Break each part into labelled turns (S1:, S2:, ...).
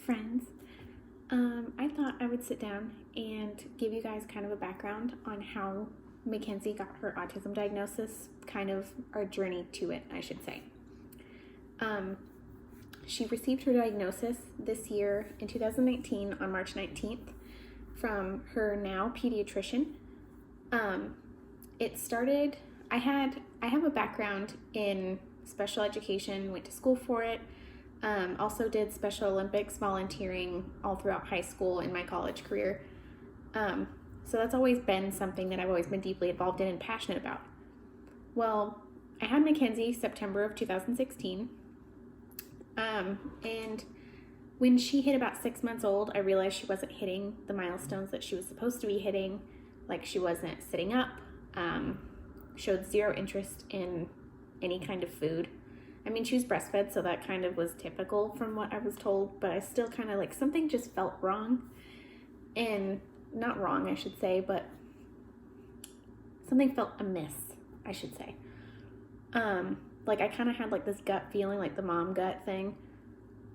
S1: friends. I thought I would sit down and give you guys kind of a background on how Mackenzie got her autism diagnosis, kind of our journey to it, I should say. She received her diagnosis this year in 2019 on March 19th from her now pediatrician. It started, I have a background in special education, went to school for it. Also did Special Olympics volunteering all throughout high school and my college career. So that's always been something that I've always been deeply involved in and passionate about. Well, I had Mackenzie September of 2016. And when she hit about 6 months old, I realized she wasn't hitting the milestones that she was supposed to be hitting. Like she wasn't sitting up, showed zero interest in any kind of food. I mean, she was breastfed, so that kind of was typical from what I was told, but I still kind of like something just felt wrong. And not wrong, I should say, but something felt amiss, I should say. Like I kind of had like this gut feeling, like the mom gut thing.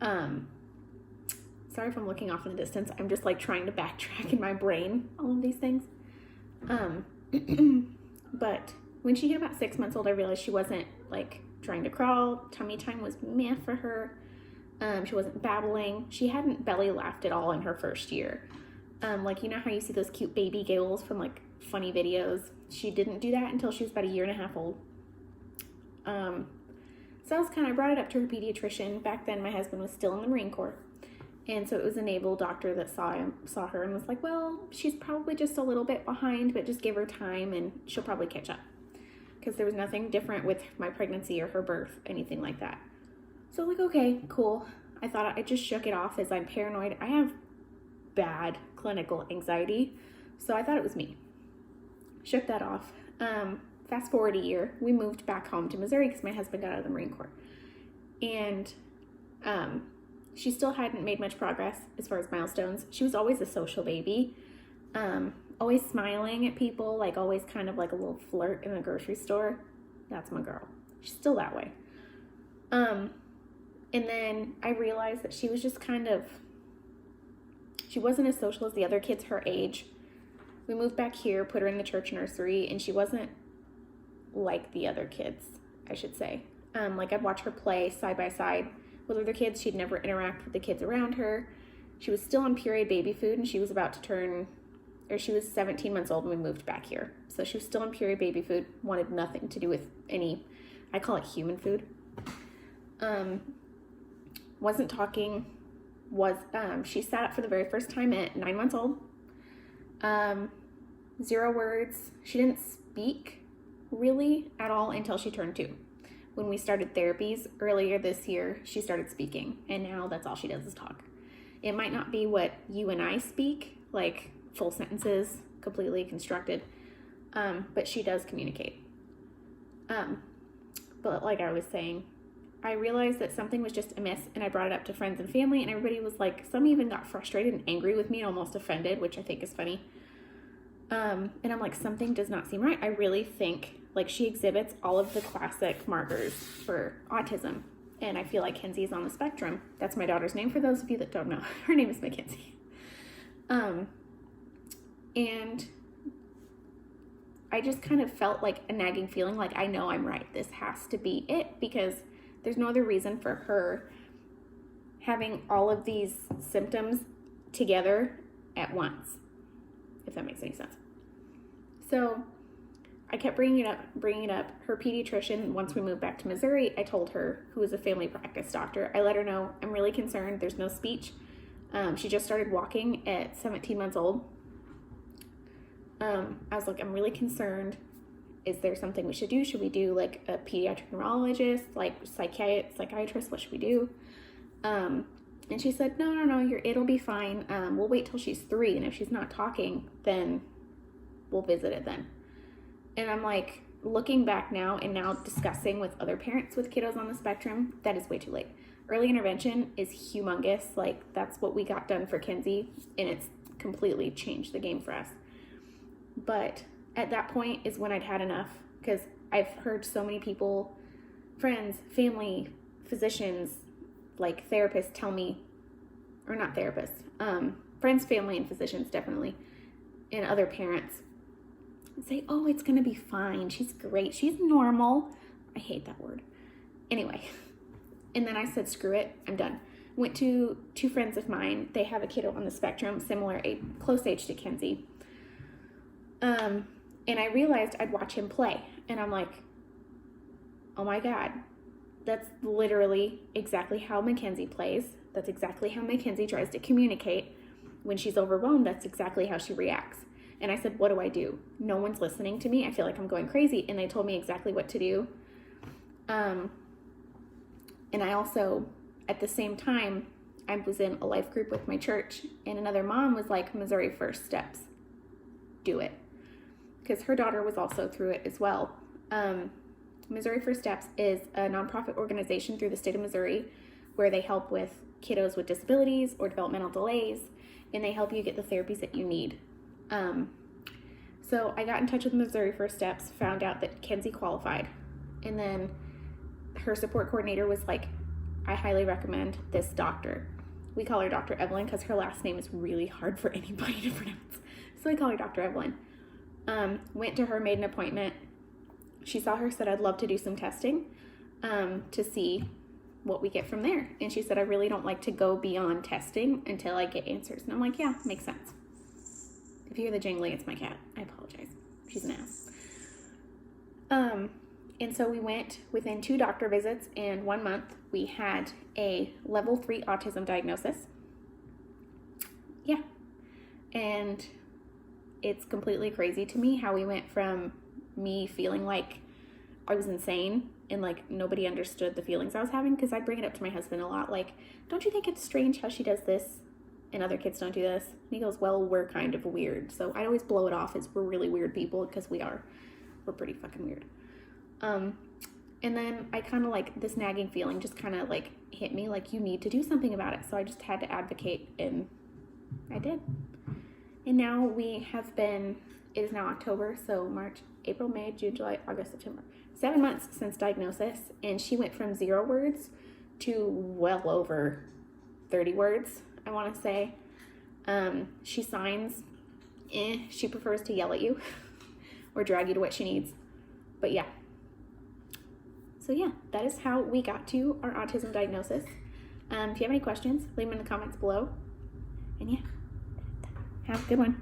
S1: Sorry if I'm looking off in the distance. I'm just like trying to backtrack in my brain, all of these things. But when she hit about 6 months old, I realized she wasn't like trying to crawl. Tummy time was meh for her. She wasn't babbling. She hadn't belly laughed at all in her first year. Like, you know how you see those cute baby giggles from like funny videos? She didn't do that until she was about 1.5 years old. So I brought it up to her pediatrician. Back then my husband was still in the Marine Corps. And so it was a naval doctor that saw her and was like, well, she's probably just a little bit behind, but just give her time and she'll probably catch up. Because there was nothing different with my pregnancy or her birth, anything like that. So like, okay, cool. I thought I just shook it off as I'm paranoid. I have bad clinical anxiety, so I thought it was me. Shook that off. Fast forward a year, we moved back home to Missouri because my husband got out of the Marine Corps. And she still hadn't made much progress as far as milestones. She was always a social baby. Always smiling at people, like always kind of like a little flirt in the grocery store. That's my girl. She's still that way. And then I realized that she was just she wasn't as social as the other kids her age. We moved back here, put her in the church nursery, and she wasn't like the other kids, I should say. Like I'd watch her play side by side with other kids. She'd never interact with the kids around her. She was still on pureed baby food, and she was about to she was 17 months old when we moved back here. So she was still on pureed baby food, wanted nothing to do with any, I call it human food. Wasn't talking, she sat up for the very first time at 9 months old. 0 words. She didn't speak really at all until she turned 2. When we started therapies earlier this year, she started speaking, and now that's all she does is talk. It might not be what you and I speak, like full sentences, completely constructed, but she does communicate. But like I was saying, I realized that something was just amiss, and I brought it up to friends and family, and everybody was like, some even got frustrated and angry with me and almost offended, which I think is funny. And I'm like, something does not seem right. I really think like she exhibits all of the classic markers for autism. And I feel like Kenzie is on the spectrum. That's my daughter's name for those of you that don't know. Her name is Mackenzie. And I just kind of felt like a nagging feeling like, I know I'm right. This has to be it, because there's no other reason for her having all of these symptoms together at once, if that makes any sense. So I kept bringing it up. Her pediatrician, once we moved back to Missouri, I told her, who is a family practice doctor, I let her know, I'm really concerned. There's no speech. She just started walking at 17 months old. I was like, I'm really concerned. Is there something we should do? Should we do like a pediatric neurologist, like psychiatrist? What should we do? And she said, no, it'll be fine. We'll wait till she's 3. And if she's not talking, then we'll visit it then. And I'm like, looking back now and now discussing with other parents with kiddos on the spectrum, that is way too late. Early intervention is humongous. Like that's what we got done for Kenzie, and it's completely changed the game for us. But at that point is when I'd had enough, because I've heard so many people, friends, family, physicians, like therapists tell me or not therapists, friends, family, and physicians definitely, and other parents say, oh, it's going to be fine. She's great. She's normal. I hate that word. Anyway, and then I said, screw it. I'm done. Went to 2 friends of mine. They have a kiddo on the spectrum, similar, close age to Kenzie. And I realized I'd watch him play. And I'm like, oh my God, that's literally exactly how Mackenzie plays. That's exactly how Mackenzie tries to communicate. When she's overwhelmed, that's exactly how she reacts. And I said, what do I do? No one's listening to me. I feel like I'm going crazy. And they told me exactly what to do. And I also, at the same time, I was in a life group with my church, and another mom was like, Missouri First Steps, do it. Because her daughter was also through it as well. Missouri First Steps is a nonprofit organization through the state of Missouri where they help with kiddos with disabilities or developmental delays, and they help you get the therapies that you need. So I got in touch with Missouri First Steps, found out that Kenzie qualified, and then her support coordinator was like, I highly recommend this doctor. We call her Dr. Evelyn because her last name is really hard for anybody to pronounce. So we call her Dr. Evelyn. Went to her, made an appointment. She saw her, said, I'd love to do some testing to see what we get from there. And she said, I really don't like to go beyond testing until I get answers. And I'm like, yeah, makes sense. If you hear the jingling, it's my cat. I apologize. She's an ass. And so we went within 2 doctor visits in 1 month. We had a level 3 autism diagnosis. Yeah. And it's completely crazy to me how we went from me feeling like I was insane and like nobody understood the feelings I was having, because I bring it up to my husband a lot. Like, don't you think it's strange how she does this and other kids don't do this? And he goes, well, we're kind of weird. So I always blow it off as we're really weird people, because we are. We're pretty fucking weird. And then I kind of like this nagging feeling just kind of like hit me, like, you need to do something about it. So I just had to advocate, and I did. And now we have been, it is now October, so March, April, May, June, July, August, September. 7 months since diagnosis, and she went from 0 words to well over 30 words, I want to say. She signs. She prefers to yell at you or drag you to what she needs. But yeah. So yeah, that is how we got to our autism diagnosis. If you have any questions, leave them in the comments below. And yeah, have a good one.